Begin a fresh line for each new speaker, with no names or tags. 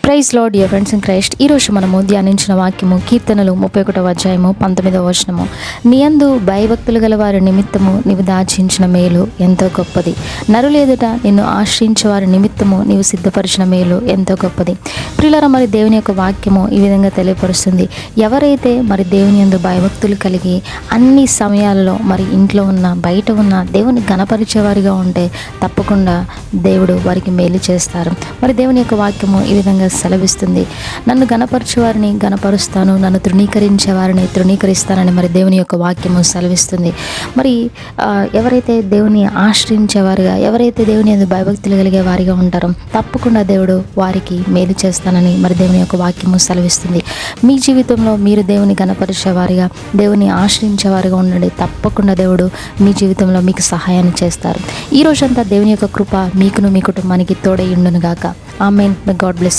Praise Lord dear friends in Christ. ఈరోజు మనము ధ్యానించిన వాక్యము కీర్తనలు 31వ అధ్యాయము 19వ వచనము. నీయందు భయభక్తులు గల వారి నిమిత్తము నీవు దాచించిన మేలు ఎంతో గొప్పది. నరులేదుట నిన్ను ఆశ్రయించే వారి నిమిత్తము నీవు సిద్ధపరిచిన మేలు ఎంతో గొప్పది. ప్రియులారా, మరి దేవుని యొక్క వాక్యము ఈ విధంగా తెలియపరుస్తుంది. ఎవరైతే మరి దేవుని యందు భయభక్తులు కలిగి అన్ని సమయాలలో మరి ఇంట్లో ఉన్న బయట ఉన్న దేవుని గణపరిచేవారిగా ఉంటే తప్పకుండా దేవుడు వారికి మేలు చేస్తారు. మరి దేవుని యొక్క వాక్యము ఈ విధంగా సెలవిస్తుంది. నన్ను గణపరచేవారిని గణపరుస్తాను, నన్ను తృణీకరించే వారిని తృణీకరిస్తానని మరి దేవుని యొక్క వాక్యము సెలవిస్తుంది. మరి ఎవరైతే దేవుని ఆశ్రయించేవారుగా, ఎవరైతే దేవుని యందు భయభక్తులు కలిగే వారిగా ఉంటారో తప్పకుండా దేవుడు వారికి మేలు చేస్తానని మరి దేవుని యొక్క వాక్యము సెలవిస్తుంది. మీ జీవితంలో మీరు దేవుని గణపరిచేవారిగా, దేవుని ఆశ్రయించేవారిగా ఉండండి. తప్పకుండా దేవుడు మీ జీవితంలో మీకు సహాయాన్ని చేస్తారు. ఈ రోజంతా దేవుని యొక్క కృప మీకును మీ కుటుంబానికి తోడై ఉండును గాక. ఆమేన్. May god bless.